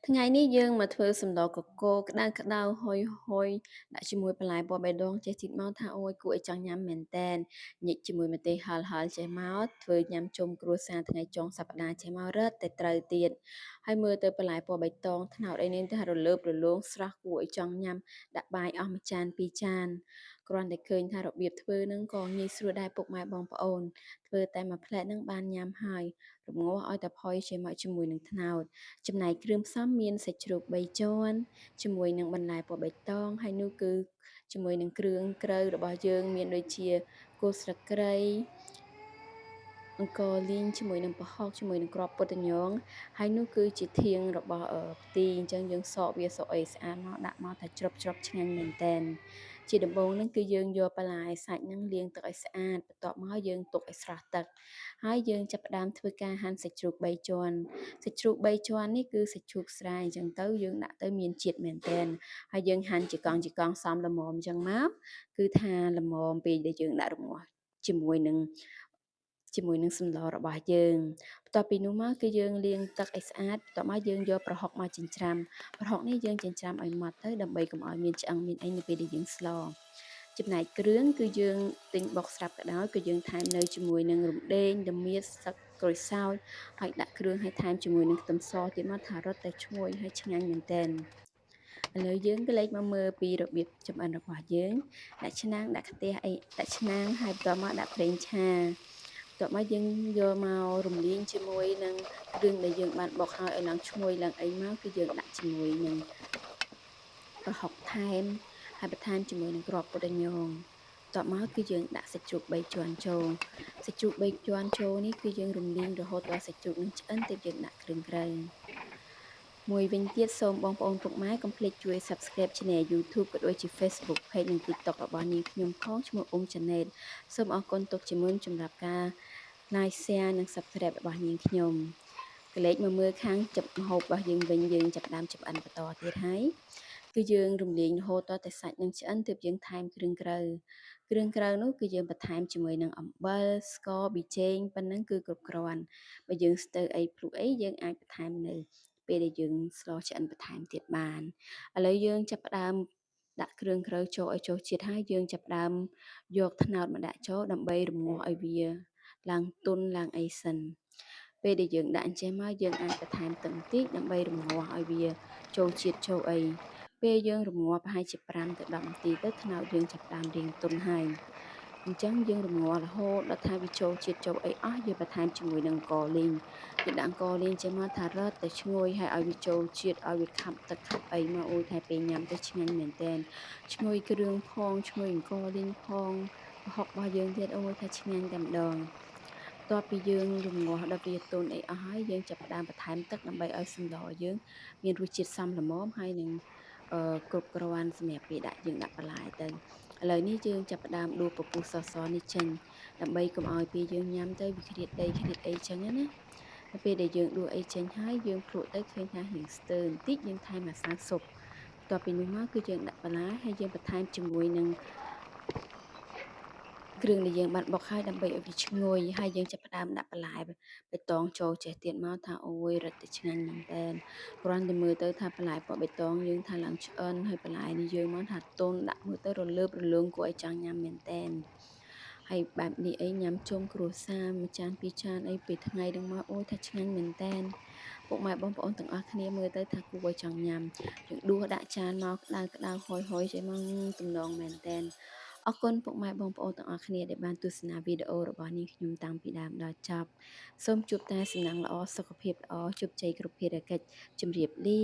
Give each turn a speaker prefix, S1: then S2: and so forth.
S1: ថ្ងៃនេះយើងមកធ្វើសម្លកកូរក្តៅៗហុយៗដាក់ជាមួយបន្លែពណ៌បៃតងចេះជាតិមកថាអូយគួរឲ្យចង់ញ៉ាំមែនតែនញ៉ាំជាមួយម្ទេសហឹរៗចេះមកធ្វើញ៉ាំជុំគ្រួសារថ្ងៃចុងសប្តាហ៍ចេះមករឹតតែត្រូវទៀតហើយមើលទៅបន្លែពណ៌បៃតងត្នោតអីនេះថារលើបរលោងស្រស់គួរឲ្យចង់ញ៉ាំដាក់បាយអស់មួយចានពីរចានគ្រាន់តែឃើញថារបៀបធ្វើនឹងក៏ងាយស្រួលដែរពុកម៉ែបងប្អូនធ្វើតែមួយផ្លែតនឹងបានញ៉ាំហើយរំងាស់ឲ្យតែផុយចេះមកជាមួយនឹងត្នោត ចំណែកគ្រឿងផ្សំមានសាច់ជ្រូក3ជាន់ជាមួយនឹងបន្លែពណ៌បៃតងហើយនោះគឺជាមួយនឹងគ្រឿងក្រៅរបស់យើងមានដូចជាគល់ស្លឹកគ្រៃអង្ករលីងជាមួយនឹងប្រហុកជាមួយនឹងគ្រាប់ពុតញងហើយនោះគឺជាធាងរបស់ផ្ទីអញ្ចឹងយើងសកវាសកអីស្អាតមកដាក់មកថាច្រប់ឆ្ងាញ់មែនតែនជាដំបូងហ្នឹងគឺយើងយកបន្លែសាច់ហ្នឹងលាងទឹកឲ្យស្អាតបន្ទាប់មកយើងទុកឲ្យស្រស់ទឹកហើយយើងចាប់ផ្ដើមធ្វើការហាន់សាច់ជ្រូក3ជាន់សាច់ជ្រូក3ជាន់នេះគឺសាច់ជ្រូកស្រាយអញ្ចឹងទៅយើងដាក់ទៅមានជាតិមែនតែនហើយយើងហាន់ជាកង់សមល្មមអញ្ចឹងមកគឺថាល្មមពេលដែលយើងដាក់រងាស់ជាមួយនឹងសម្លរបស់យើងបន្ទាប់ពីនោះមកគឺយើងលាងទឹកឲ្យស្អាតបន្ទាប់មកយើងយកប្រហុកមកចិញ្ច្រាំប្រហុកនេះយើងចិញ្ច្រាំឲ្យម៉ត់ទៅដើម្បីកុំឲ្យមានឆ្អឹងមានអីនៅពេលដែលយើងស្លចំណែកគ្រឿងគឺយើងទិញបុកស្រាប់ក៏ដោយគឺយើងថែមនៅជាមួយនឹងរំដេងល្មៀតស្លឹកក្រូចសើចហើយដាក់គ្រឿងឲ្យថែមជាមួយនឹងខ្ទឹមសទៀតមកថារឹតតែឈ្ងុយហើយឆ្ងាញ់មែនទែនឥឡូវយើងក៏លេចមកមើលពីរបៀបចម្អិនរបស់យើងដាក់ឆ្នាំងដាក់ខ្ទះអីដាក់ឆ្នាំងហើយបន្ទាប់មកដាក់ប្រេងឆាបន្ទាប់មកយើងយកមករំលីងជាមួយនឹងគ្រឿងដែលយើងបានបុកហើយឲ្យឡើងឈ្ងុយឡើងអីមកគឺយើងដាក់ជាមួយនឹងប្រហុកថែមហើយបន្ថែមជាមួយនឹងគ្រាប់ពុតញងបន្ទាប់មកគឺយើងដាក់សាច់ជ្រូក3ជាន់ចូលសាច់ជ្រូក3ជាន់ចូលនេះគឺយើងរំលីងរហូតដល់សាច់ជ្រូកនឹងឆ្អិនទើបយើងដាក់គ្រឿងក្រៅមួយវិញទៀតសូមបងប្អូនពុកម៉ែកុំភ្លេចជួយ Subscribe Channel YouTube ក៏ដូចជា Facebook Page និង TikTok របស់នាងខ្ញុំផងឈ្មោះអ៊ុំ Channel សូមអរគុណទុកជាមុនសម្រាប់ការ Like Share និង Subscribe របស់នាងខ្ញុំក៏លេចមកមើលខាងចម្អិនម្ហូបរបស់យើងវិញយើងចាប់ផ្ដើមចម្អិនបន្តទៀតហើយគឺយើងរំលាយរហូតដល់តែសាច់នឹងឆ្អិនទើបយើងថែមគ្រឿងក្រៅនោះគឺយើងបន្ថែមជាមួយនឹងអំបិលស្ករប៊ីចេងប៉ុណ្ណឹងគឺគ្រប់គ្រាន់បើយើងស្ទើរអីភ្លុកអីយើងអាចបន្ថែមនៅពេលដែលយើងស្លឆ្អិនបន្ថែមទៀតបានឥឡូវយើងចាប់ផ្ដើមដាក់គ្រឿងក្រៅចូលឲ្យចូលជាតិហើយយើងចាប់ផ្ដើមយកត្នោតមកដាក់ចូលដើម្បីរំងាស់ឲ្យវាឡើងទន់ឡើងអីសិនពេលដែលយើងដាក់អញ្ចឹងមកយើងអាចបន្ថែមទឹកបន្តិចដើម្បីរំងាស់ឲ្យវាចូលជាតិចូលអីពេលយើងរំងាស់ប្រហែលជា5ទៅ10នាទីទៅត្នោតយើងចាប់ផ្ដើមរាងទន់ហើយអញ្ចឹងយើងរំងាស់រហូតដល់ថាវាចូលជាតិចូលអីអស់យើងបន្ថែមជាមួយនឹងអង្ករលីងយើងដាក់អង្ករលីងចេះមកថារឹតតែឈ្ងុយហើយឲ្យវាចូលជាតិឲ្យវាខាប់ទឹកខាប់អីមកអូយតែពេលញ៉ាំទៅឆ្ងាញ់មែនតើឈ្ងុយគ្រឿងផងឈ្ងុយអង្ករលីងផងប្រហុករបស់យើងទៀតអូយថាឆ្ងាញ់តែម្ដងបន្ទាប់ពីយើងរំងាស់ដល់វាទន់អីអស់ហើយយើងចាប់ផ្ដើមបន្ថែមទឹកដើម្បីឲ្យសម្លយើងមានរសជាតិសមល្មមហើយនឹងគ្រប់គ្រាន់សម្រាប់ពេលយើងដាក់បន្លែទៅឥឡូវនេះយើងចាប់ផ្ដើមដួសពពុះសនេះចេញដើម្បីកុំឲ្យពេលយើងញ៉ាំទៅវាឃ្លាតដីឃ្លាតអីចឹងណានៅពេលដែលយើងដួសអីចេញហើយយើងភ្លក់ទៅឃើញថារាងស្ទើរបន្តិចយើងថែមម្សៅស៊ុបបន្ទាប់ពីនោះមកគឺយើងដាក់បន្លែហើយយើងបន្ថែមជាមួយនឹងគ្រឿងដែលយើងបានបុកហើយដើម្បីឲ្យវាឈ្ងុយហើយយើងចាប់ផ្ដើមដាក់បន្លែបៃតងចូលចេះទៀតមកថាអូយរឹតតែឆ្ងាញ់មែនតើគ្រាន់តែមើលទៅថាបន្លែពណ៌បៃតងយើងថាឡើងឆ្អិនហើយបន្លែនេះយើងមកថាទន់ដាក់មើលទៅរលើបរលោងគួរឲ្យចង់ញ៉ាំមែនតើហើយបែបនេះអីញ៉ាំជុំគ្រួសារមួយចានពីរចានអីពេលថ្ងៃហ្នឹងមកអូយថាឆ្ងាញ់មែនតើពុកម៉ែបងប្អូនទាំងអស់គ្នាមើលទៅថាគួរឲ្យចង់ញ៉ាំយើងដួសដាក់ចានមកក្តៅហុយចេះមកទំនងមែនតើអរគុណពុកម៉ែបងប្អូនទាំងអស់គ្នាដែលបានទស្សនាវីដេអូរបស់នាងខ្ញុំតាំងពីដើមដល់ចប់សូមជួបតែសំណាងល្អសុខភាពល្អជោគជ័យគ្រប់ភារកិច្ចជម្រាបលា